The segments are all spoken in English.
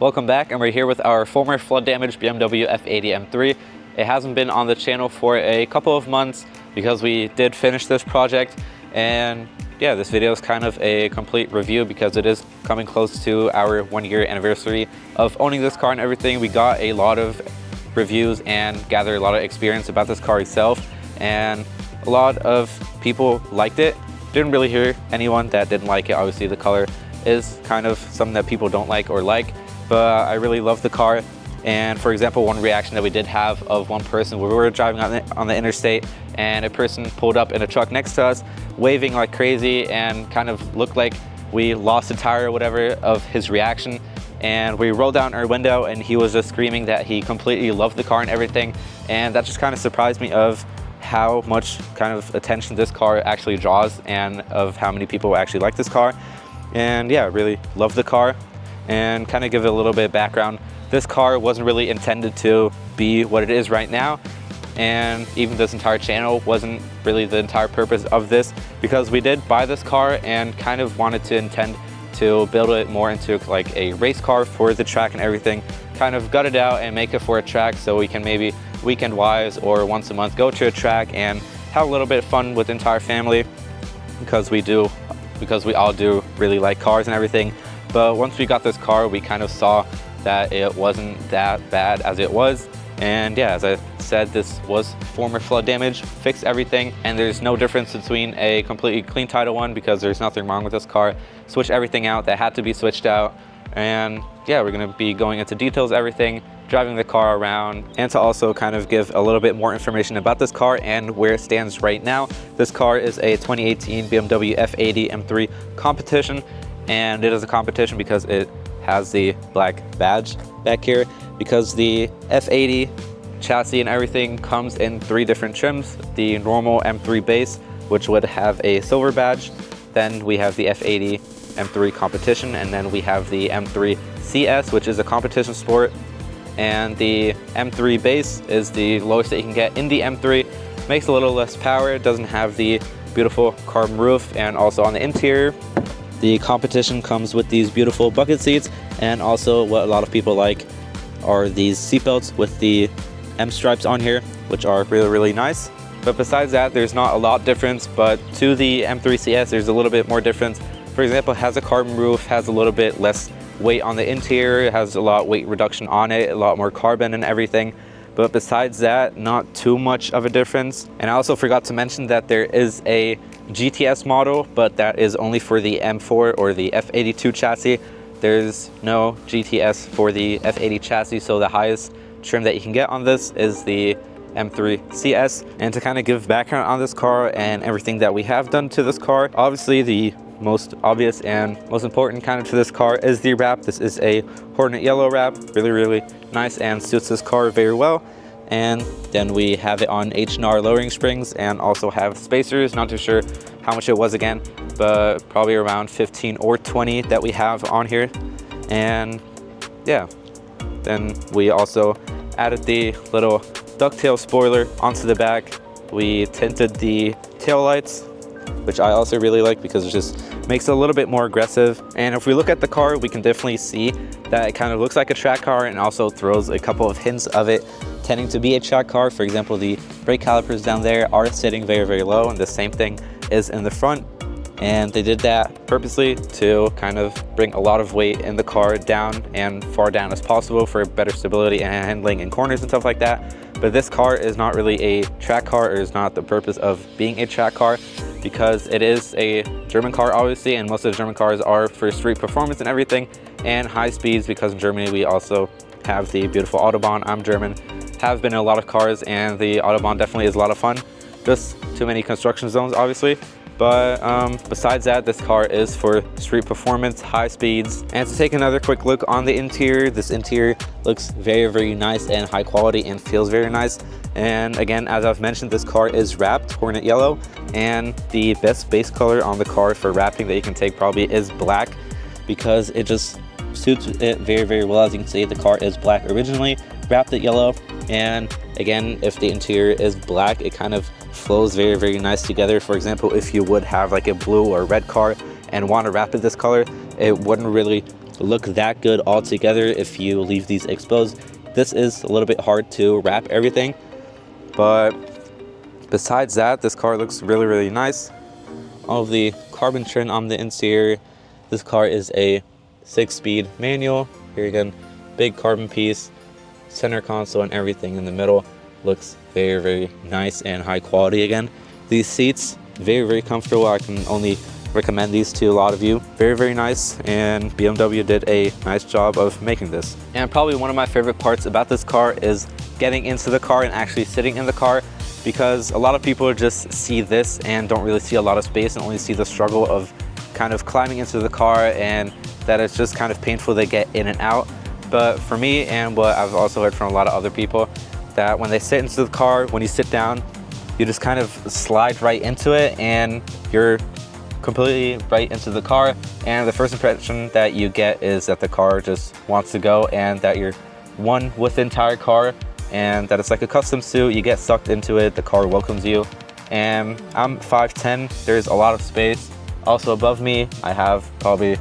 Welcome back, and we're here with our former flood damaged BMW F80 M3. It hasn't been on the channel for a couple of months because we did finish this project, and yeah, this video is kind of a complete review because it is coming close to our 1-year anniversary of owning this car and everything. We got a lot of reviews and gathered a lot of experience about this car itself, and a lot of people liked it. Didn't really hear anyone that didn't like it. Obviously the color is kind of something that people don't like or like, but I really love the car. And for example, one reaction that we did have of one person, we were driving on the interstate and a person pulled up in a truck next to us waving like crazy and kind of looked like we lost a tire or whatever of his reaction. And we rolled down our window and he was just screaming that he completely loved the car and everything. And that just kind of surprised me of how much kind of attention this car actually draws and of how many people actually like this car. And yeah, really love the car. And kind of give it a little bit of background, this car wasn't really intended to be what it is right now, and even this entire channel wasn't really the entire purpose of this, because we did buy this car and kind of wanted to intend to build it more into like a race car for the track and everything, kind of gut it out and make it for a track so we can maybe weekend wise or once a month go to a track and have a little bit of fun with the entire family, because we all do really like cars and everything. But once we got this car, we kind of saw that it wasn't that bad as it was. And yeah, as I said, this was former flood damage, fixed everything, and there's no difference between a completely clean title one because there's nothing wrong with this car. Switched everything out that had to be switched out. And yeah, we're gonna be going into details, everything, driving the car around, and to also kind of give a little bit more information about this car and where it stands right now. This car is a 2018 BMW F80 M3 competition. And it is a competition because it has the black badge back here, because the F80 chassis and everything comes in 3 different trims. The normal M3 base, which would have a silver badge, then we have the F80 M3 competition, and then we have the M3 CS, which is a competition sport. And the M3 base is the lowest that you can get in the M3. Makes a little less power, doesn't have the beautiful carbon roof, and also on the interior, the competition comes with these beautiful bucket seats, and also what a lot of people like are these seatbelts with the M stripes on here, which are really nice. But besides that, there's not a lot difference, but to the M3 CS, there's a little bit more difference. For example, it has a carbon roof, has a little bit less weight on the interior, it has a lot weight reduction on it, a lot more carbon and everything. But besides that, not too much of a difference. And I also forgot to mention that there is a GTS model, but that is only for the M4 or the F82 chassis. There's no GTS for the F80 chassis, so the highest trim that you can get on this is the M3 CS. And to kind of give background on this car and everything that we have done to this car, obviously the most obvious and most important kind of to this car is the wrap. This is a Hornet yellow wrap, really nice and suits this car very well. And then we have it on H&R lowering springs, and also have spacers. Not too sure how much it was again, but probably around 15 or 20 that we have on here. And yeah, then we also added the little ducktail spoiler onto the back. We tinted the tail lights, which I also really like because it just makes it a little bit more aggressive. And if we look at the car, we can definitely see that it kind of looks like a track car, and also throws a couple of hints of it tending to be a track car. For example, the brake calipers down there are sitting very low, and the same thing is in the front. And they did that purposely to kind of bring a lot of weight in the car down and far down as possible for better stability and handling in corners and stuff like that. But this car is not really a track car, or is not the purpose of being a track car, because it is a German car obviously, and most of the German cars are for street performance and everything, and high speeds, because in Germany we also have the beautiful Autobahn. I'm German, have been in a lot of cars, and the Autobahn definitely is a lot of fun. Just too many construction zones obviously. But besides that, this car is for street performance, high speeds. And to take another quick look on the interior, this interior looks very nice and high quality and feels very nice. And again, as I've mentioned, this car is wrapped Hornet yellow, and the best base color on the car for wrapping that you can take probably is black, because it just suits it very well. As you can see, the car is black originally, wrapped it yellow. And again, if the interior is black, it kind of flows very nice together. For example, if you would have like a blue or red car and want to wrap it this color, it wouldn't really look that good all together if you leave these exposed. This is a little bit hard to wrap everything, but besides that, this car looks really, really nice. All of the carbon trim on the interior. This car is a 6-speed manual. Here again, big carbon piece, center console, and everything in the middle looks very, very nice and high quality again. These seats, very, very comfortable. I can only recommend these to a lot of you. Very, very nice, and BMW did a nice job of making this. And probably one of my favorite parts about this car is getting into the car and actually sitting in the car, because a lot of people just see this and don't really see a lot of space and only see the struggle of kind of climbing into the car, and that it's just kind of painful to get in and out. But for me, and what I've also heard from a lot of other people, that when they sit into the car, when you sit down, you just kind of slide right into it and you're completely right into the car, and the first impression that you get is that the car just wants to go and that you're one with the entire car, and that it's like a custom suit. You get sucked into it, the car welcomes you. And I'm 5'10", there's a lot of space. Also above me, I have probably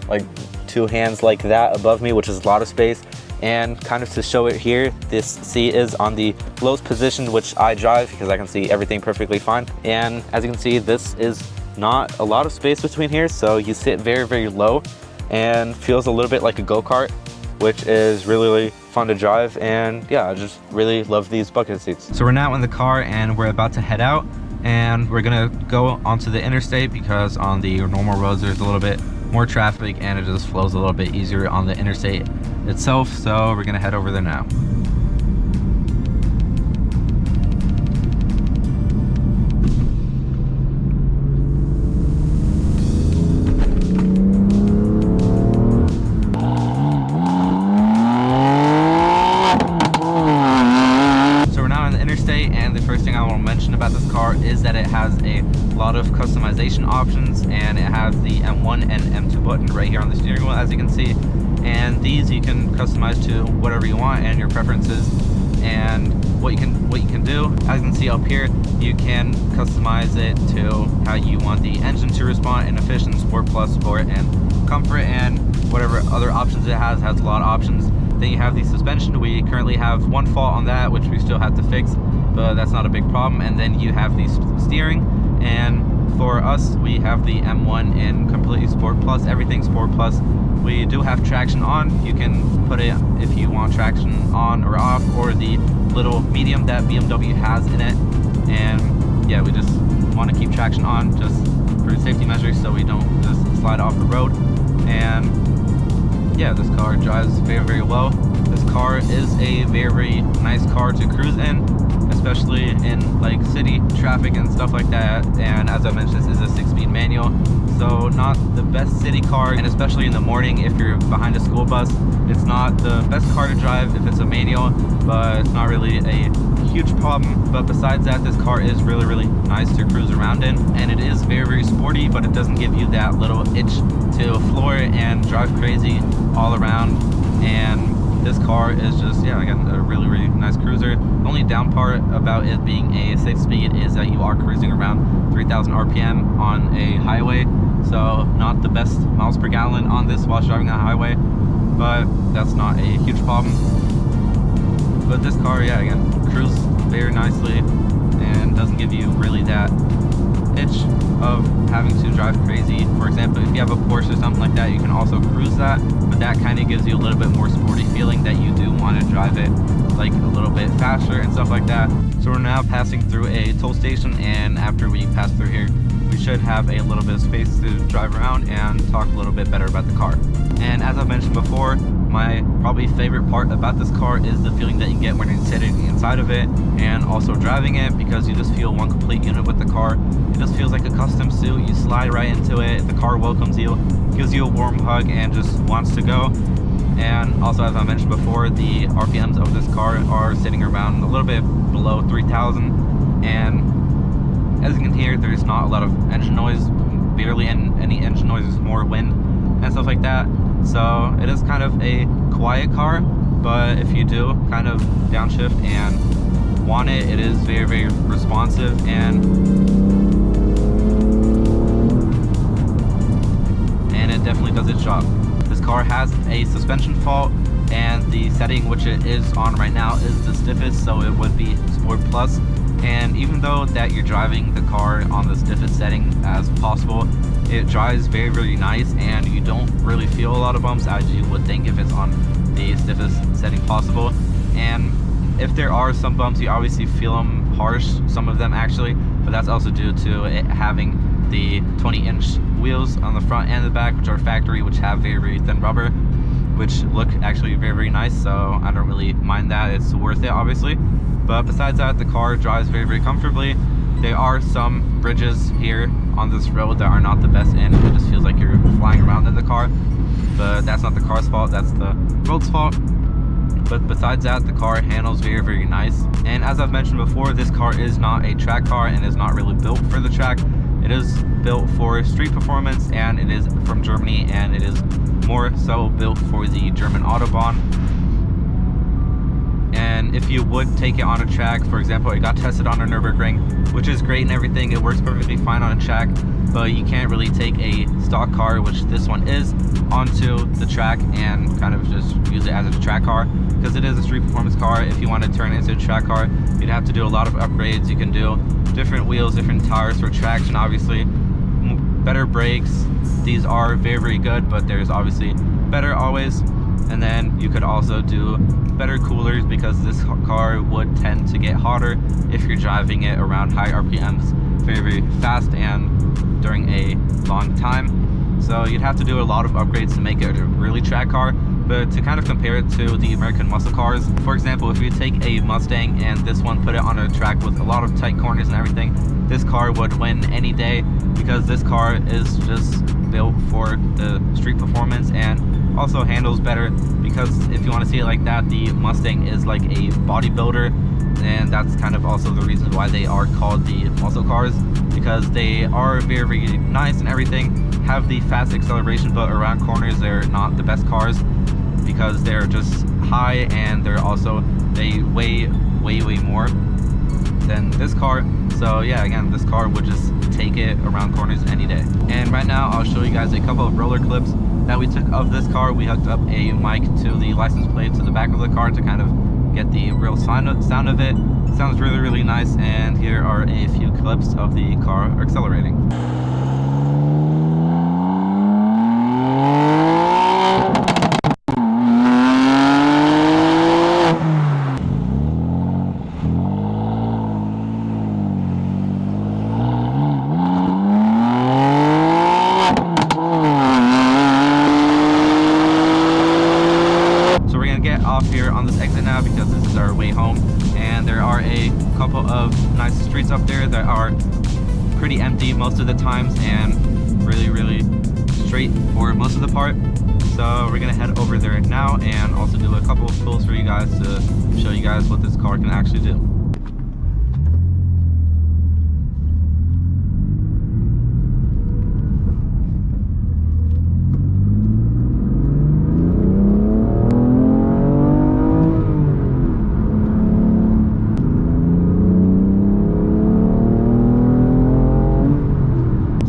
like 2 hands like that above me, which is a lot of space. And kind of to show it here, this seat is on the lowest position, which I drive because I can see everything perfectly fine. And as you can see, this is not a lot of space between here, so you sit very, very low and feels a little bit like a go-kart, which is really, really fun to drive. And yeah, I just really love these bucket seats. So we're now in the car and we're about to head out, and we're gonna go onto the interstate because on the normal roads there's a little bit more traffic and it just flows a little bit easier on the interstate itself. So we're gonna head over there now. And the first thing I want to mention about this car is that it has a lot of customization options, and it has the M1 and M2 button right here on the steering wheel, as you can see. And these you can customize to whatever you want and your preferences. And what you can do, as you can see up here, you can customize it to how you want the engine to respond in efficient, sport plus, sport, and comfort, and whatever other options it has a lot of options. Then you have the suspension. We currently have one fault on that, which we still have to fix, but that's not a big problem. And then you have the steering, and for us, we have the M1 in completely Sport Plus, everything Sport Plus. We do have traction on. You can put it if you want traction on or off, or the little medium that BMW has in it. And yeah, we just want to keep traction on just for safety measures so we don't just slide off the road. And yeah, this car drives very, very well. This car is a very nice car to cruise in, especially in like city traffic and stuff like that. And as I mentioned, this is a 6-speed manual, so not the best city car, and especially in the morning if you're behind a school bus, it's not the best car to drive if it's a manual, but it's not really a huge problem. But besides that, this car is really, really nice to cruise around in, and it is very, very sporty, but it doesn't give you that little itch to floor and drive crazy all around. And this car is just, yeah, again, a really, really nice cruiser. The only down part about it being a 6-speed is that you are cruising around 3,000 RPM on a highway, so not the best miles per gallon on this while driving on a highway, but that's not a huge problem. But this car, yeah, again, cruises very nicely and doesn't give you really that itch of having to drive crazy. For example, if you have a Porsche or something like that, you can also cruise that, but that kind of gives you a little bit more sporty feeling that you do want to drive it like a little bit faster and stuff like that. So we're now passing through a toll station, and after we pass through here, we should have a little bit of space to drive around and talk a little bit better about the car. And as I mentioned before, my probably favorite part about this car is the feeling that you get when you're sitting inside of it and also driving it, because you just feel one complete unit with the car. It just feels like a custom suit. You slide right into it, the car welcomes you, gives you a warm hug, and just wants to go. And also, as I mentioned before, the RPMs of this car are sitting around a little bit below 3,000, and as you can hear, there's not a lot of engine noise, barely any engine noise, there's more wind and stuff like that. So it is kind of a quiet car, but if you do kind of downshift and want it, it is very, very responsive, and it definitely does its job. This car has a suspension fault, and the setting which it is on right now is the stiffest, so it would be Sport Plus. And even though that you're driving the car on the stiffest setting as possible, it drives very, very nice, and you don't really feel a lot of bumps as you would think if it's on the stiffest setting possible. And if there are some bumps, you obviously feel them harsh, some of them actually, but that's also due to it having the 20-inch wheels on the front and the back, which are factory, which have very, very thin rubber, which look actually very, very nice, so I don't really mind that. It's worth it, obviously. But besides that, the car drives very, very comfortably. There are some bridges here on this road that are not the best, and it just feels like you're flying around in the car, but that's not the car's fault, that's the road's fault. But besides that, the car handles very, very nice. And as I've mentioned before, this car is not a track car and is not really built for the track. It is built for street performance, and it is from Germany, and it is more so built for the German Autobahn. And if you would take it on a track, for example, it got tested on a Nürburgring, which is great and everything, it works perfectly fine on a track, but you can't really take a stock car, which this one is, onto the track and kind of just use it as a track car, because it is a street performance car. If you want to turn it into a track car, you'd have to do a lot of upgrades. You can do different wheels, different tires for traction, obviously, better brakes. These are very, very good, but there's obviously better always. And then you could also do better coolers, because this car would tend to get hotter if you're driving it around high RPMs very, very fast and during a long time. So you'd have to do a lot of upgrades to make it a really track car. But to kind of compare it to the American muscle cars, for example, if you take a Mustang and this one, put it on a track with a lot of tight corners and everything, this car would win any day, because this car is just built for the street performance and also handles better. Because if you want to see it like that, the Mustang is like a bodybuilder, and that's kind of also the reason why they are called the muscle cars, because they are very, very nice and everything, have the fast acceleration, but around corners they're not the best cars, because they're just high, and they weigh way more than this car. So yeah, again, this car would just take it around corners any day. And right now I'll show you guys a couple of roller clips that we took of this car. We hooked up a mic to the license plate to the back of the car to kind of get the real sound of it. It sounds really, really nice, and here are a few clips of the car accelerating. Off here on this exit now, because this is our way home, and there are a couple of nice streets up there that are pretty empty most of the times and really, really straight for most of the part. So we're gonna head over there now and also do a couple of pulls for you guys to show you guys what this car can actually do.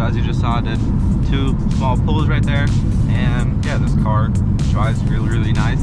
As you just saw, I did 2 small pulls right there, and yeah, this car drives really, really nice.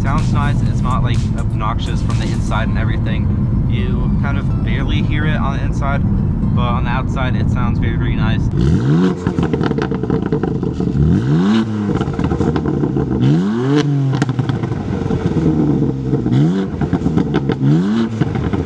Sounds nice. It's not like obnoxious from the inside and everything. You kind of barely hear it on the inside, but on the outside it sounds very, very nice.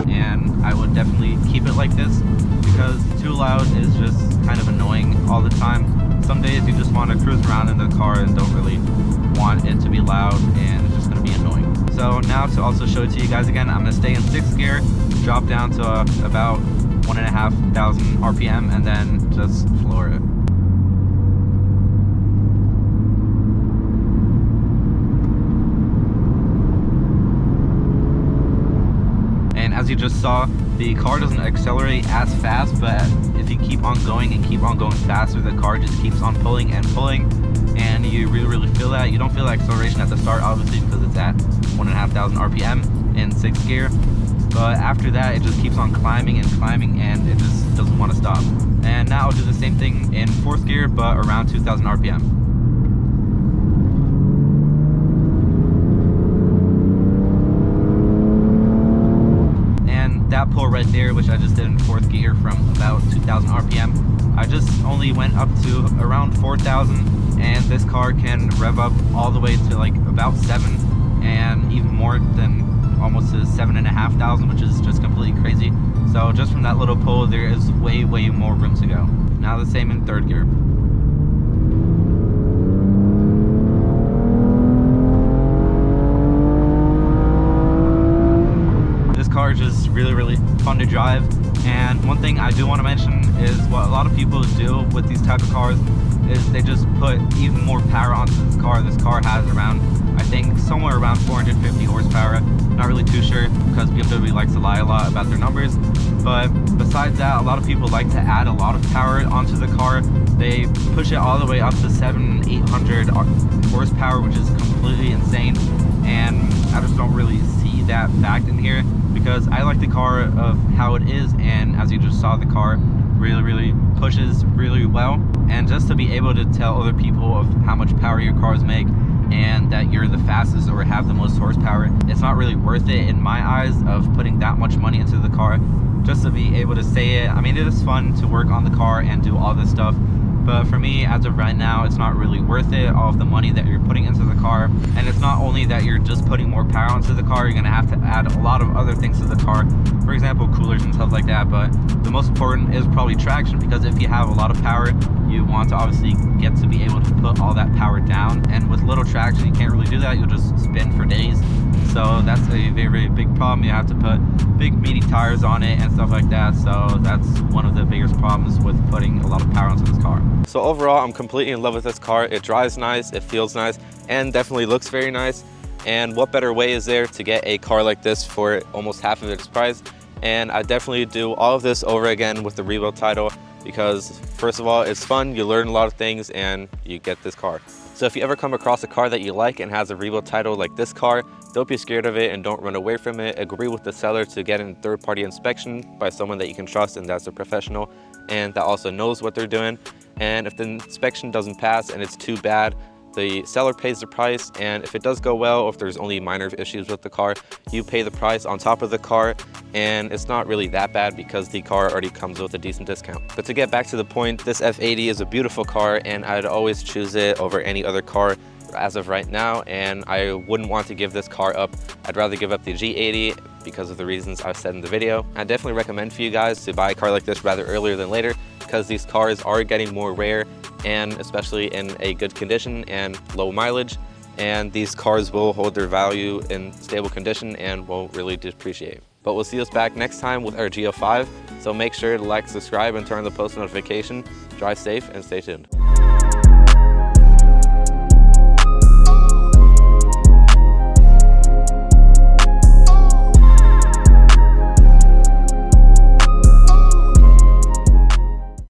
And I would definitely keep it like this, because too loud is just kind of annoying all the time. Some days you just want to cruise around in the car and don't really want it to be loud, and it's just going to be annoying. So now, to also show it to you guys again, I'm going to stay in 6th gear, drop down to about 1,500 RPM, and then just floor it. And as you just saw, the car doesn't accelerate as fast, but if you keep on going and keep on going faster, the car just keeps on pulling and pulling, and you really, really feel that. You don't feel that acceleration at the start, obviously, because it's at 1,500 RPM in 6th gear, but after that it just keeps on climbing and climbing, and it just doesn't want to stop. And now I'll do the same thing in 4th gear, but around 2,000 RPM. that pull right there, which I just did in 4th gear from about 2,000 RPM, I just only went up to around 4,000, and this car can rev up all the way to like about 7, and even more than almost to 7,500, which is just completely crazy. So just from that little pull, there is way more room to go. Now the same in 3rd gear. Car is just really fun to drive. And one thing I do want to mention is what a lot of people do with these type of cars is they just put even more power onto this car. This car has around, I think, somewhere around 450 horsepower. Not really too sure because BMW likes to lie a lot about their numbers. But besides that, a lot of people like to add a lot of power onto the car. They push it all the way up to 700-800 horsepower, which is completely insane. And I just don't really see that fact in here, because I like the car of how it is, and as you just saw, the car really pushes really well. And just to be able to tell other people of how much power your cars make and that you're the fastest or have the most horsepower, it's not really worth it in my eyes of putting that much money into the car just to be able to say it. I mean, it is fun to work on the car and do all this stuff, but for me, as of right now, it's not really worth it, all of the money that you're putting into the car. And it's not only that you're just putting more power into the car, you're gonna have to add a lot of other things to the car. For example, coolers and stuff like that. But the most important is probably traction, because if you have a lot of power, you want to obviously get to be able to put all that power down. And with little traction, you can't really do that. You'll just spin for days. So that's a very big problem. You have to put big meaty tires on it and stuff like that. So that's one of the biggest problems with putting a lot of power into this car. So overall, I'm completely in love with this car. It drives nice, it feels nice, and definitely looks very nice. And what better way is there to get a car like this for almost half of its price? And I definitely do all of this over again with the rebuild title, because first of all, it's fun, you learn a lot of things, and you get this car. So if you ever come across a car that you like and has a rebuild title like this car, don't be scared of it and don't run away from it. Agree with the seller to get a third-party inspection by someone that you can trust and that's a professional and that also knows what they're doing. And if the inspection doesn't pass and it's too bad, the seller pays the price, and if it does go well, or if there's only minor issues with the car, you pay the price on top of the car, and it's not really that bad because the car already comes with a decent discount. But to get back to the point, this F80 is a beautiful car, and I'd always choose it over any other car as of right now, and I wouldn't want to give this car up. I'd rather give up the G80 because of the reasons I've said in the video. I definitely recommend for you guys to buy a car like this rather earlier than later, because these cars are getting more rare, and especially in a good condition and low mileage, and these cars will hold their value in stable condition and won't really depreciate. But we'll see us back next time with our G05, so make sure to like, subscribe, and turn on the post notification. Drive safe and stay tuned.